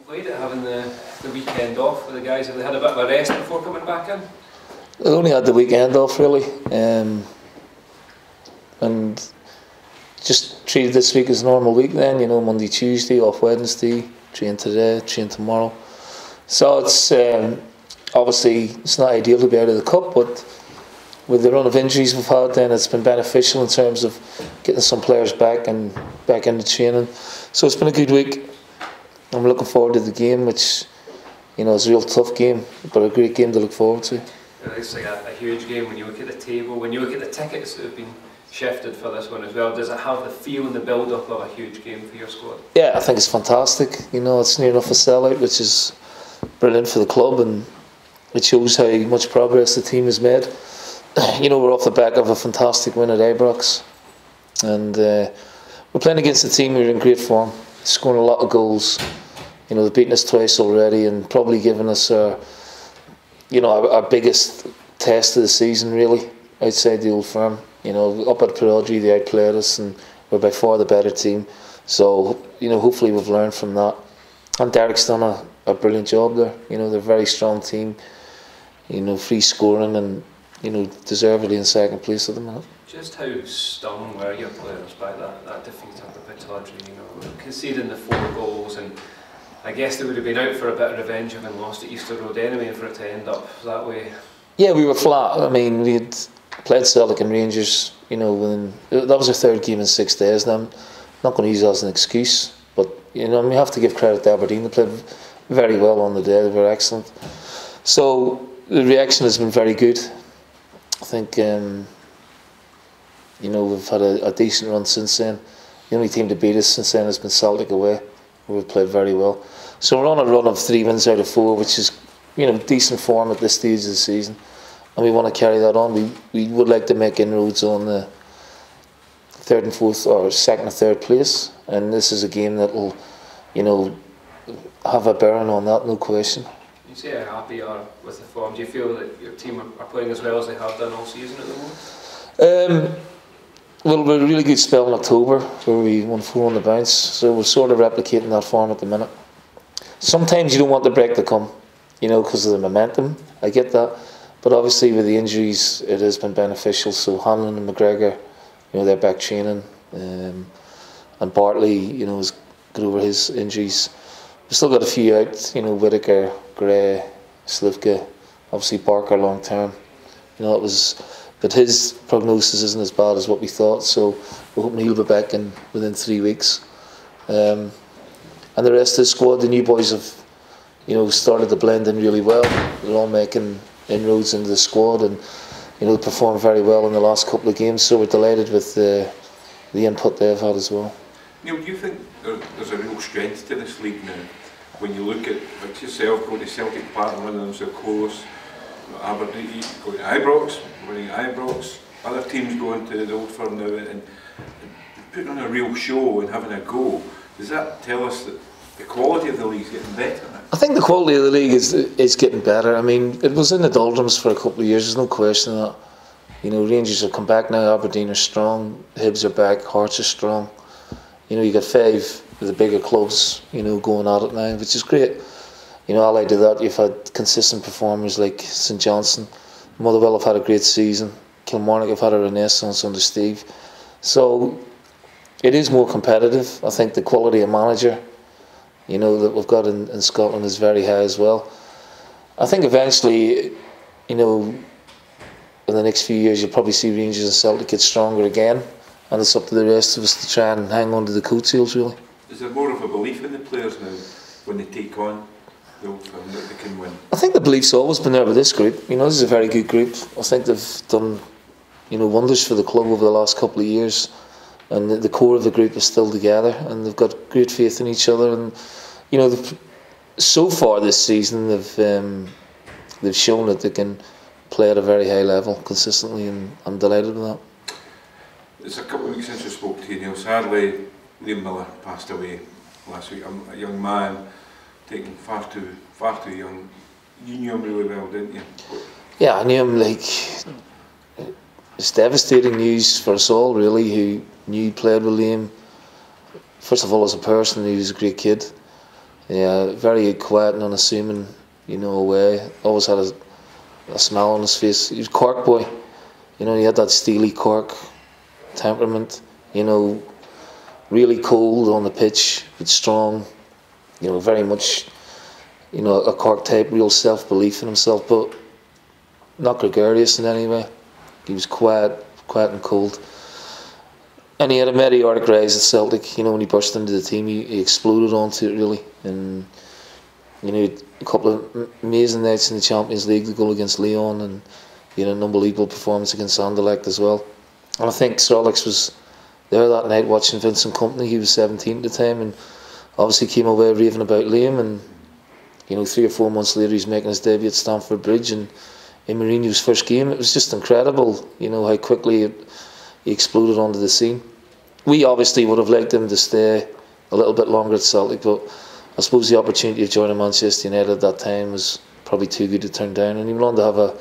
played it, having the weekend off with the guys? Have they had a bit of a rest before coming back in? I only had the weekend off really, and just treated this week as a normal week then, you know, Monday, Tuesday, off Wednesday, train today, train tomorrow. So it's obviously it's not ideal to be out of the cup, but with the run of injuries we've had then it's been beneficial in terms of getting some players back and back into training. So it's been a good week. I'm looking forward to the game, which, you know, is a real tough game, but a great game to look forward to. It's like a huge game when you look at the table, when you look at the tickets that have been shifted for this one as well. Does it have the feel and the build-up of a huge game for your squad? Yeah, I think it's fantastic. You know, it's near enough a sellout, which is brilliant for the club, and it shows how much progress the team has made. You know, we're off the back of a fantastic win at Ibrox, and we're playing against a team who are in great form, scoring a lot of goals. You know, they've beaten us twice already, and probably given us our biggest test of the season, really, outside the Old Firm. You know, up at Perodri, they outplayed us, and we're by far the better team. So, you know, hopefully we've learned from that. And Derek's done a brilliant job there. You know, they're a very strong team. You know, free scoring, and, you know, deservedly in second place at the minute. Just how stung were your players by that defeat up at Perodri? You know, conceding the 4 goals, and I guess they would have been out for a bit of revenge having lost at Easter Road anyway, and for it to end up that way. Yeah, we were flat. I mean, we had played Celtic and Rangers, you know, when that was our 3rd game in 6 days. Now, I'm not going to use that as an excuse, but, you know, we have to give credit to Aberdeen. They played very well on the day. They were excellent. So the reaction has been very good. I think, you know, we've had a decent run since then. The only team to beat us since then has been Celtic away. We've played very well. So we're on a run of 3 wins out of 4, which is, you know, decent form at this stage of the season. And we want to carry that on. We would like to make inroads on the 3rd and 4th, or 2nd and 3rd place. And this is a game that will, you know, have a bearing on that, no question. You say how happy you are with the form. Do you feel that your team are playing as well as they have done all season at the moment? Well, we had a really good spell in October where we won 4 on the bounce. So we're sort of replicating that form at the minute. Sometimes you don't want the break to come, you know, because of the momentum. I get that. But obviously with the injuries, it has been beneficial. So Hanlon and McGregor, you know, they're back training. And Bartley, you know, has got over his injuries. We've still got a few out, you know, Whittaker, Gray, Slivka, obviously Barker long term. You know, but his prognosis isn't as bad as what we thought. So we're hoping he'll be back within 3 weeks. And the rest of the squad, the new boys have, you know, started to blend in really well. They're all making inroads into the squad, and, you know, performed very well in the last couple of games. So we're delighted with the input they've had as well. Neil, do you think there's a real strength to this league now? When you look at, like yourself, going to Celtic Park and winning them so close, Aberdeen going to Ibrox, winning Ibrox, other teams going to the Old Firm now and putting on a real show and having a go, does that tell us that the quality of the league is getting better now? I think the quality of the league is getting better. I mean, it was in the doldrums for a couple of years, there's no question of that. You know, Rangers have come back now, Aberdeen are strong, Hibs are back, Hearts are strong. You know, you got 5 of the bigger clubs, you know, going at it now, which is great. You know, allied to that, you've had consistent performers like St Johnstone. Motherwell have had a great season. Kilmarnock have had a renaissance under Steve. So it is more competitive. I think the quality of manager, you know, that we've got in Scotland is very high as well. I think eventually, you know, in the next few years you'll probably see Rangers and Celtic get stronger again, and it's up to the rest of us to try and hang on to the coattails, really. Is there more of a belief in the players now when they take on the Old Firm that they can win? I think the belief's always been there with this group. You know, this is a very good group. I think they've done, you know, wonders for the club over the last couple of years, and the core of the group is still together, and they've got great faith in each other. And, you know, so far this season they've shown that they can play at a very high level consistently, and I'm delighted with that. It's a couple of weeks since I spoke to you, Neil. Sadly, Liam Miller passed away last week. A young man, taken far too young. You knew him really well, didn't you? Yeah, I knew him. Like, it's devastating news for us all, really, who knew he played with Liam. First of all, as a person, he was a great kid. Yeah, very quiet and unassuming, you know, away. Always had a smile on his face. He was Cork boy. You know, he had that steely Cork temperament, you know, really cold on the pitch, but strong, you know, very much, you know, a Cork type, real self-belief in himself, but not gregarious in any way. He was quiet and cold. And he had a meteoric rise at Celtic, you know, when he burst into the team, he exploded onto it really. And, you know, a couple of amazing nights in the Champions League, the goal against Lyon, and, you know, an unbelievable performance against Anderlecht as well. And I think Sir Alex was there that night watching Vincent Kompany. He was 17 at the time, and obviously came away raving about Liam. And, you know, 3 or 4 months later, he's making his debut at Stamford Bridge, and in Mourinho's first game, it was just incredible, you know, how quickly he exploded onto the scene. We obviously would have liked him to stay a little bit longer at Celtic, but I suppose the opportunity of joining Manchester United at that time was probably too good to turn down, and he went on to have a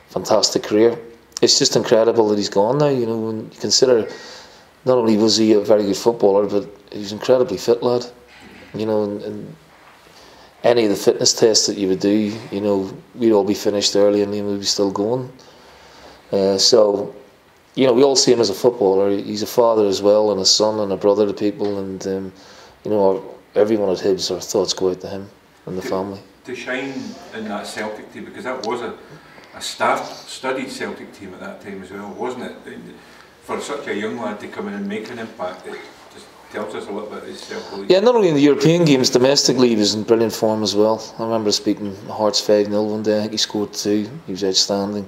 fantastic career. It's just incredible that he's gone now, you know, when you consider not only was he a very good footballer, but he was an incredibly fit lad, you know, and any of the fitness tests that you would do, you know, we'd all be finished early and Liam would be still going. So, you know, we all see him as a footballer. He's a father as well, and a son and a brother to people, and you know, everyone at Hibs, our thoughts go out to him and the family. To shine in that Celtic team, because that was a studied Celtic team at that time as well, wasn't it? For such a young lad to come in and make an impact, it just tells us a little bit of his self-belief. Yeah, not only in the European games, domestically he was in brilliant form as well. I remember speaking Hearts 5-0 one day. I think he scored 2. He was outstanding.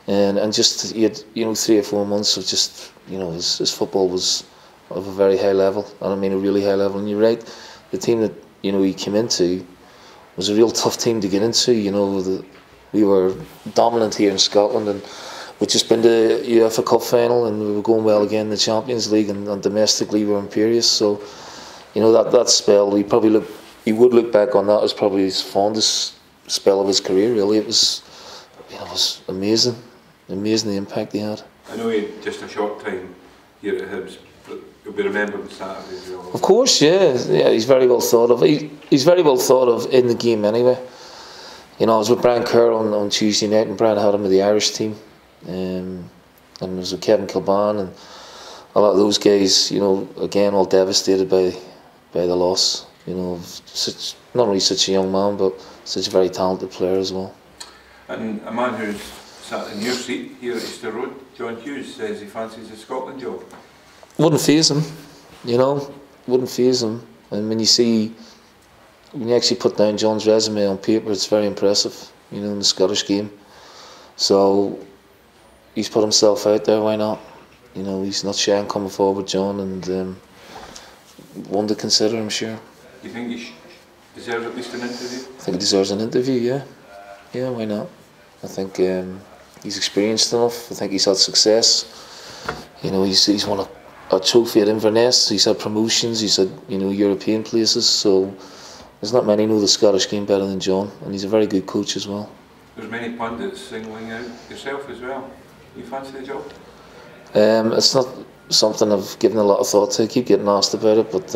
And just, he had, you know, 3 or 4 months of just, you know, his football was of a very high level, and I mean a really high level. And you're right, the team that, you know, he came into was a real tough team to get into. You know, we were dominant here in Scotland, and we'd just been to the UEFA Cup final, and we were going well again in the Champions League, and domestically we were imperious. So, you know, that spell, he would look back on that as probably his fondest spell of his career. Really, it was, you know, it was amazing the impact he had. I know he had just a short time here at Hibs, but you'll be remembered on Saturday as well. Of course, yeah, he's very well thought of. He's very well thought of in the game anyway. You know, I was with Brian Kerr on Tuesday night, and Brian had him with the Irish team, and I was with Kevin Kilban, and a lot of those guys, you know, again, all devastated by the loss, you know, of not only such a young man, but such a very talented player as well. And a man who's sat in your seat here at Easter Road, John Hughes, says he fancies the Scotland job. Wouldn't faze him, you know, wouldn't faze him. And when you actually put down John's resume on paper, it's very impressive, you know, in the Scottish game. So he's put himself out there, why not? You know, he's not shy on coming forward, John, and one to consider, I'm sure. Do you think he deserves at least an interview? I think he deserves an interview, yeah. Yeah, why not? I think he's experienced enough. I think he's had success. You know, he's won a trophy at Inverness. He's had promotions. He's had, you know, European places. So there's not many know the Scottish game better than John, and he's a very good coach as well. There's many pundits singling out yourself as well. You fancy the job? It's not something I've given a lot of thought to. I keep getting asked about it, but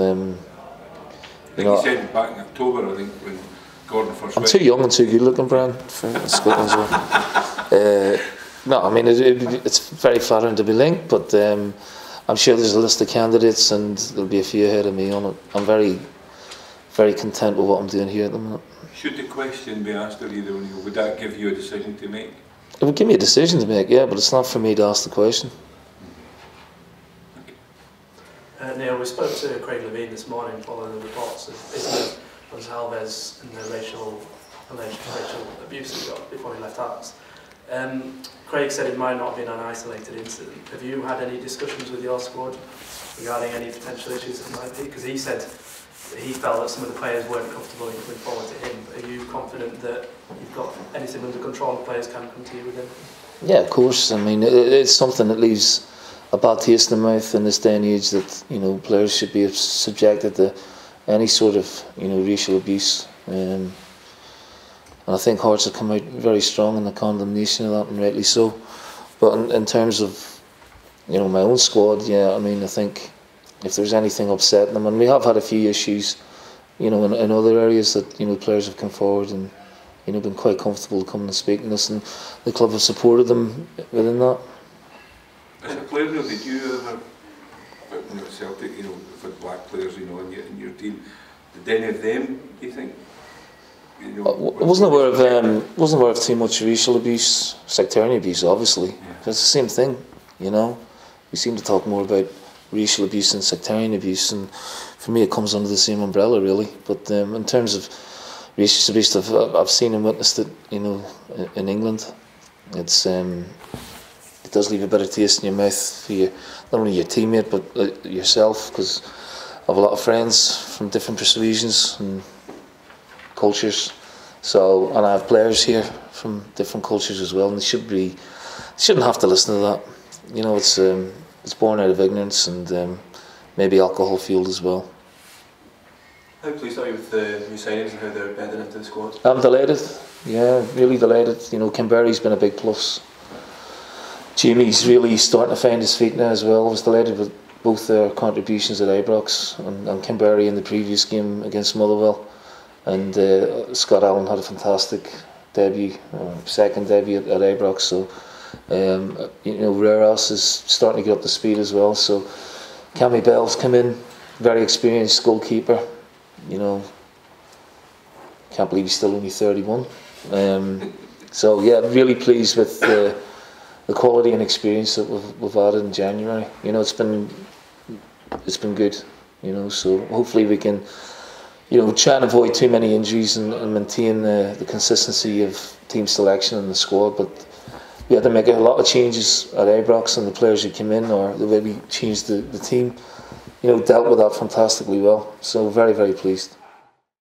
you said back in October, I think, when Gordon first. I'm too young and too good looking, Brian, for Scotland as well. No, I mean it's very flattering to be linked, but I'm sure there's a list of candidates, and there'll be a few ahead of me on it. I'm very, very content with what I'm doing here at the minute. Should the question be asked of you, though, would that give you a decision to make? It would give me a decision to make, yeah, but it's not for me to ask the question. Neil, we spoke to Craig Levine this morning following the reports of Alves and the alleged racial abuse he got before he left Hearts. Craig said it might not have been an isolated incident. Have you had any discussions with your squad regarding any potential issues that might be? Because he said that he felt that some of the players weren't comfortable in coming forward to him. Are you confident that you've got anything under control and the players can come to you with him? Yeah, of course. I mean, it's something that leaves a bad taste in the mouth in this day and age, that, you know, players should be subjected to any sort of, you know, racial abuse. And I think Hearts have come out very strong in the condemnation of that, and rightly so. But in terms of, you know, my own squad, yeah, I mean, I think if there's anything upsetting them, and we have had a few issues you know, in other areas that, you know, players have come forward and, you know, been quite comfortable coming and speaking to us, and the club have supported them within that. As a player, though, did you ever, when at Celtic, you know, with black players, you know, in your team, did any of them, do you think? You know, I wasn't aware of too much racial abuse, sectarian abuse, obviously. Yeah. It's the same thing, you know. We seem to talk more about racial abuse and sectarian abuse, and for me it comes under the same umbrella, really. But in terms of racial abuse, I've seen and witnessed it, you know, in England. It's it does leave a bitter taste in your mouth for you, not only your teammate but yourself, because I have a lot of friends from different persuasions and cultures. So, and I have players here from different cultures as well, and they shouldn't have to listen to that. You know, it's born out of ignorance and maybe alcohol fueled as well. How pleased are you with the new signings and how they're bedding into the squad? I'm delighted, yeah, really delighted. You know, Kimberly's been a big plus. Jamie's really starting to find his feet now as well. I was delighted with both their contributions at Ibrox, and Kimberly in the previous game against Motherwell. And Scott Allen had a fantastic debut, second debut at Ibrox. So, you know, Raros is starting to get up to speed as well. So, Cammy Bell's come in, very experienced goalkeeper. You know, can't believe he's still only 31. So yeah, really pleased with the quality and experience that we've added in January. You know, it's been good. You know, so hopefully we can, you know, try and avoid too many injuries and maintain the consistency of team selection in the squad. But we had to make a lot of changes at Ibrox, and the players who came in, or the way we changed the team, you know, dealt with that fantastically well. So very, very pleased.